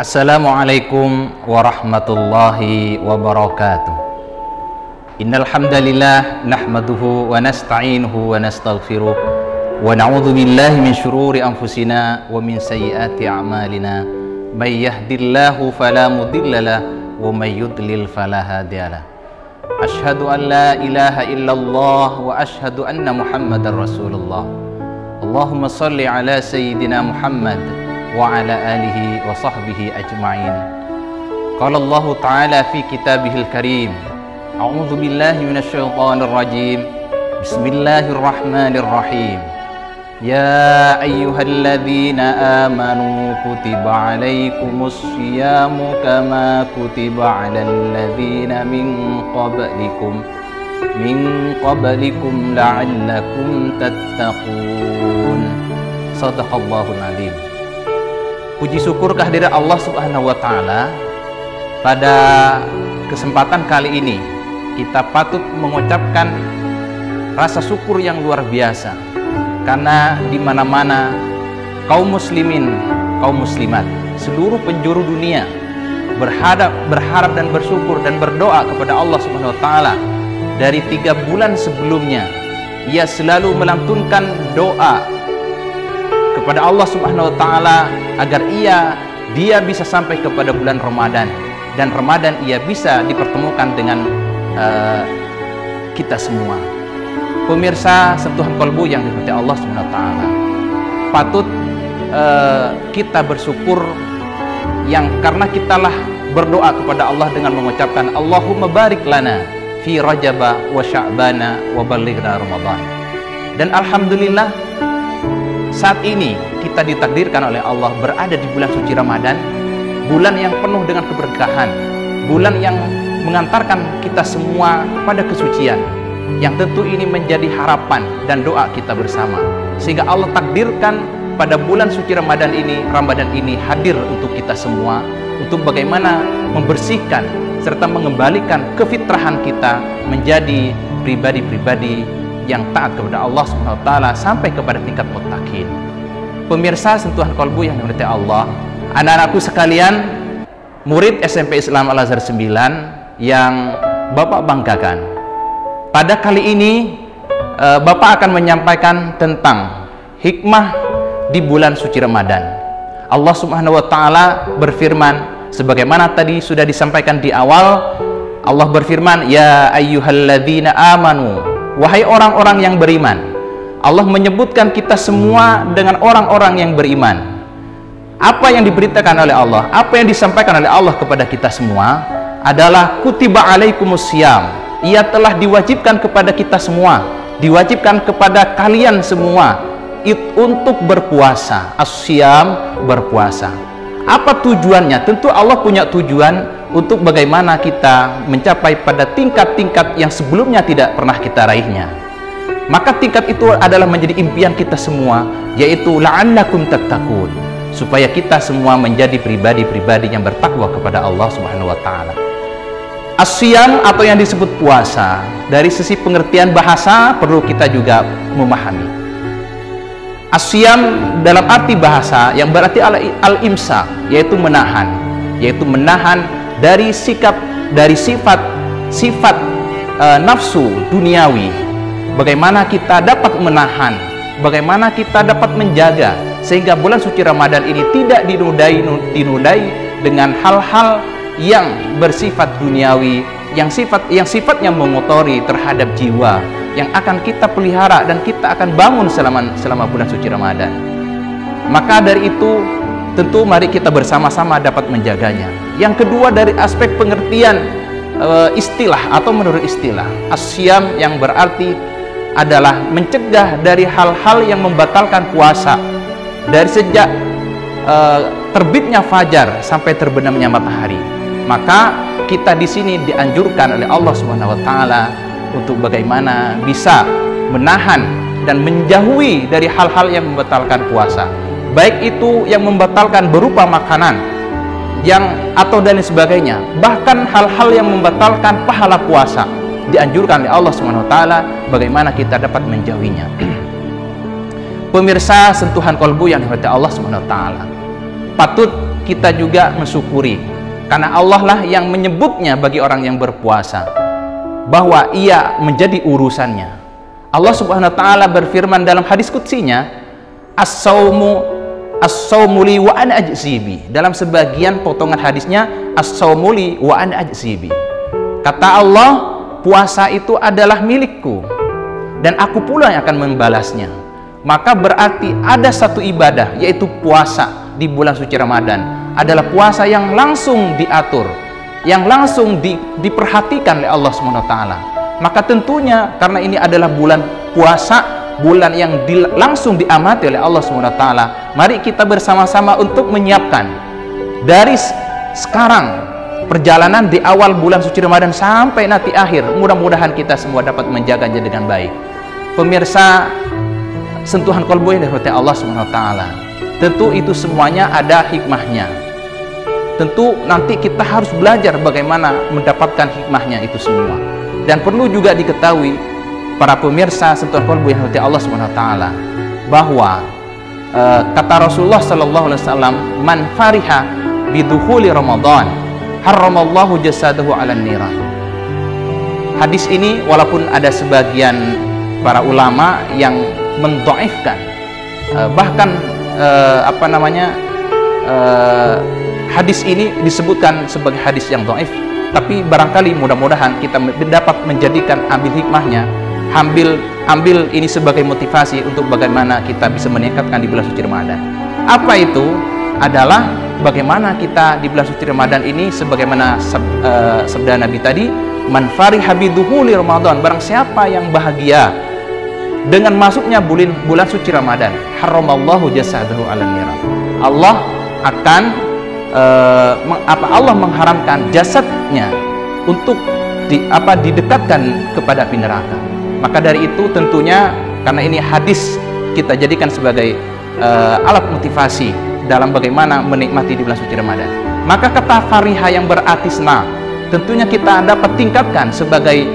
Assalamualaikum warahmatullahi wabarakatuh. Innal hamdalillah nahmaduhu wa nasta'inuhu wa nastaghfiruh wa na'udzu billahi min syururi anfusina wa min sayyiati a'malina. May yahdihillahu fala mudhillalah wa may yudlil fala hadiyalah. Asyhadu an la ilaha illallah wa asyhadu anna Muhammadar Rasulullah. Allahumma shalli ala sayyidina Muhammad wa ala alihi wa sahbihi ajma'in. Qala Allah Ta'ala fi kitabihil karim, a'udzu billahi minasyaitonir rajim. Bismillahirrahmanirrahim. Ya ayyuhalladzina amanu kutiba alaikumus syiyamu kama kutiba alal ladzina min qablikum la'allakum tattaqun. Shadaqallahul adzim. Puji syukur kehadirat Allah Subhanahu wa Ta'ala. Pada kesempatan kali ini kita patut mengucapkan rasa syukur yang luar biasa, karena di mana-mana kaum muslimin, kaum muslimat, seluruh penjuru dunia berharap dan bersyukur dan berdoa kepada Allah Subhanahu wa Ta'ala. Dari 3 bulan sebelumnya ia selalu melantunkan doa kepada Allah Subhanahu wa Ta'ala agar dia bisa sampai kepada bulan Ramadan, dan Ramadan ia bisa dipertemukan dengan kita semua. Pemirsa sentuhan kolbu yang dirahmati Allah Subhanahu wa Ta'ala, patut kita bersyukur yang karena kitalah berdoa kepada Allah dengan mengucapkan Allahumma barik lana fi Rajaba wa Sya'bana wa ballighna Ramadan. Dan alhamdulillah, saat ini kita ditakdirkan oleh Allah berada di bulan suci Ramadan, bulan yang penuh dengan keberkahan, bulan yang mengantarkan kita semua pada kesucian, yang tentu ini menjadi harapan dan doa kita bersama, sehingga Allah takdirkan pada bulan suci Ramadan ini hadir untuk kita semua, untuk bagaimana membersihkan serta mengembalikan kefitrahan kita menjadi pribadi-pribadi yang taat kepada Allah Subhanahu wa Ta'ala sampai kepada tingkat muttaqin. Pemirsa sentuhan kolbu yang dirahmati Allah, anak-anakku sekalian, murid SMP Islam Al-Azhar 9 yang Bapak banggakan, pada kali ini Bapak akan menyampaikan tentang hikmah di bulan suci Ramadan. Allah Subhanahu wa Ta'ala berfirman, sebagaimana tadi sudah disampaikan di awal, Allah berfirman, ya ayyuhalladzina amanu, wahai orang-orang yang beriman. Allah menyebutkan kita semua dengan orang-orang yang beriman. Apa yang diberitakan oleh Allah, apa yang disampaikan oleh Allah kepada kita semua adalah kutiba alaikumus syiyam. Ia telah diwajibkan kepada kita semua, diwajibkan kepada kalian semua untuk berpuasa. As-syiyam, berpuasa. Apa tujuannya? Tentu Allah punya tujuan untuk bagaimana kita mencapai pada tingkat-tingkat yang sebelumnya tidak pernah kita raihnya. Maka tingkat itu adalah menjadi impian kita semua, yaitu la'allakum tattaqun, supaya kita semua menjadi pribadi-pribadi yang bertakwa kepada Allah Subhanahu wa Ta'ala. As-syiyam atau yang disebut puasa, dari sisi pengertian bahasa perlu kita juga memahami. As-syiyam dalam arti bahasa yang berarti al-imsak, yaitu menahan, dari sikap, dari sifat nafsu duniawi. Bagaimana kita dapat menahan, bagaimana kita dapat menjaga sehingga bulan suci Ramadan ini tidak dinodai dengan hal-hal yang bersifat duniawi, yang sifatnya mengotori terhadap jiwa, yang akan kita pelihara dan kita akan bangun selama bulan suci Ramadan. Maka dari itu tentu mari kita bersama-sama dapat menjaganya. Yang kedua, dari aspek pengertian istilah atau menurut istilah, as-syiyam yang berarti adalah mencegah dari hal-hal yang membatalkan puasa dari sejak terbitnya fajar sampai terbenamnya matahari. Maka kita di sini dianjurkan oleh Allah Subhanahu wa Ta'ala untuk bagaimana bisa menahan dan menjauhi dari hal-hal yang membatalkan puasa, baik itu yang membatalkan berupa makanan atau dan sebagainya, bahkan hal-hal yang membatalkan pahala puasa dianjurkan oleh Allah Subhanahu wa Ta'ala bagaimana kita dapat menjauhinya. Pemirsa sentuhan kolbu yang dirahmati Allah Subhanahu wa Ta'ala, patut kita juga mensyukuri, karena Allah lah yang menyebutnya bagi orang yang berpuasa bahwa ia menjadi urusannya. Allah Subhanahu wa taala berfirman dalam hadis qudsinya, as-saumu li wa ana ajzibi. Dalam sebagian potongan hadisnya, as-saumu li wa ana ajzibi. Kata Allah, puasa itu adalah milikku dan aku pula yang akan membalasnya. Maka berarti ada satu ibadah, yaitu puasa di bulan suci Ramadan, adalah puasa yang langsung diatur, yang langsung diperhatikan oleh Allah SWT. Maka tentunya karena ini adalah bulan puasa, bulan yang langsung diamati oleh Allah SWT, mari kita bersama-sama untuk menyiapkan dari sekarang perjalanan di awal bulan suci Ramadan sampai nanti akhir. Mudah-mudahan kita semua dapat menjaganya dengan baik. Pemirsa sentuhan kolbu yang dirahmati Allah SWT, tentu itu semuanya ada hikmahnya. Tentu nanti kita harus belajar bagaimana mendapatkan hikmahnya itu semua. Dan perlu juga diketahui para pemirsa sentuhan kolbu yang dirahmati Allah SWT, bahwa kata Rasulullah SAW, man fariha bidukhuli Ramadan haramallahu jasadahu 'alan niran. Hadis ini walaupun ada sebagian para ulama yang mendhaifkan, bahkan hadis ini disebutkan sebagai hadis yang dhaif, tapi barangkali mudah-mudahan kita dapat menjadikan ambil hikmahnya, ambil ini sebagai motivasi untuk bagaimana kita bisa meningkatkan di bulan suci Ramadan. Apa itu? Adalah bagaimana kita di bulan suci Ramadan ini, sebagaimana sabda Nabi tadi, man fariha bidukhuli Ramadan, barang siapa yang bahagia dengan masuknya bulan suci Ramadan, haramallahu jasadahu 'alan niran. Allah akan Allah mengharamkan jasadnya untuk didekatkan kepada api neraka. Maka dari itu tentunya karena ini hadis kita jadikan sebagai alat motivasi dalam bagaimana menikmati di bulan suci Ramadan. Maka kata fariha yang berarti senang, tentunya kita dapat tingkatkan sebagai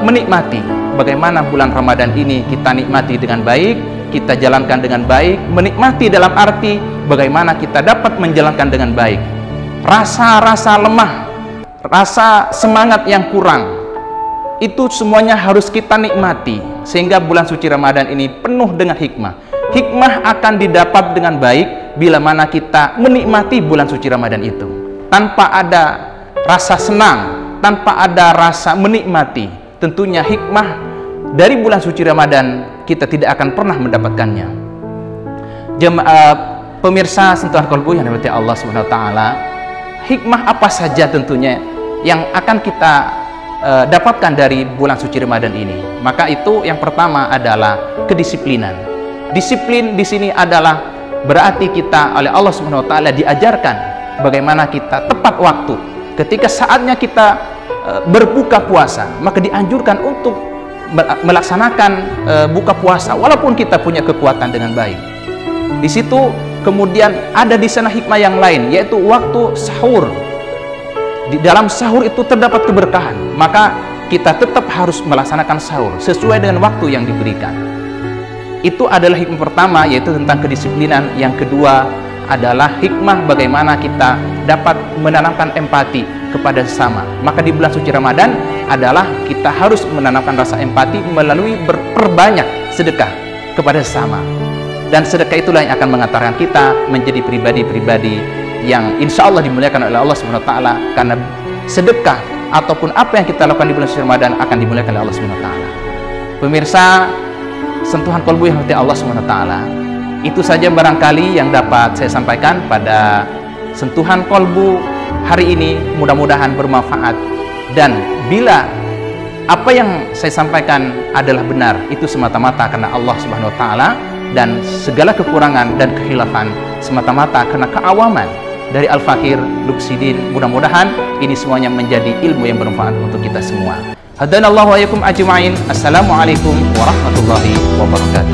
menikmati bagaimana bulan Ramadan ini kita nikmati dengan baik, kita jalankan dengan baik. Menikmati dalam arti bagaimana kita dapat menjalankan dengan baik. Rasa-rasa lemah, rasa semangat yang kurang, itu semuanya harus kita nikmati, sehingga bulan suci Ramadan ini penuh dengan hikmah. Hikmah akan didapat dengan baik bila mana kita menikmati bulan suci Ramadan itu tanpa ada rasa senang, tanpa ada rasa menikmati. Tentunya hikmah dari bulan suci Ramadan kita tidak akan pernah mendapatkannya. Pemirsa sentuhan kolbu yang dirahmati Allah SWT, hikmah apa saja tentunya yang akan kita dapatkan dari bulan suci Ramadan ini? Maka itu yang pertama adalah kedisiplinan. Disiplin di sini adalah berarti kita oleh Allah SWT diajarkan bagaimana kita tepat waktu. Ketika saatnya kita berbuka puasa, maka dianjurkan untuk melaksanakan buka puasa walaupun kita punya kekuatan dengan baik. Di situ kemudian ada di sana hikmah yang lain, yaitu waktu sahur. Di dalam sahur itu terdapat keberkahan, maka kita tetap harus melaksanakan sahur sesuai dengan waktu yang diberikan. Itu adalah hikmah pertama, yaitu tentang kedisiplinan. Yang kedua adalah hikmah bagaimana kita dapat menanamkan empati kepada sesama. Maka di bulan suci Ramadan adalah kita harus menanamkan rasa empati melalui berperbanyak sedekah kepada sesama. Dan sedekah itulah yang akan mengantarkan kita menjadi pribadi-pribadi yang insya Allah dimuliakan oleh Allah SWT. Karena sedekah ataupun apa yang kita lakukan di bulan suci Ramadan akan dimuliakan oleh Allah SWT. Pemirsa sentuhan kolbu yang dirahmati Allah SWT, itu saja barangkali yang dapat saya sampaikan pada sentuhan kolbu hari ini. Mudah-mudahan bermanfaat, dan bila apa yang saya sampaikan adalah benar, itu semata-mata karena Allah Subhanahu wa taala, dan segala kekurangan dan kekhilafan semata-mata karena keawaman dari Al-Fakir Luksidin. Mudah-mudahan ini semuanya menjadi ilmu yang bermanfaat untuk kita semua. Hadanallahu wa iyyakum ajma'in. Assalamualaikum warahmatullahi wabarakatuh.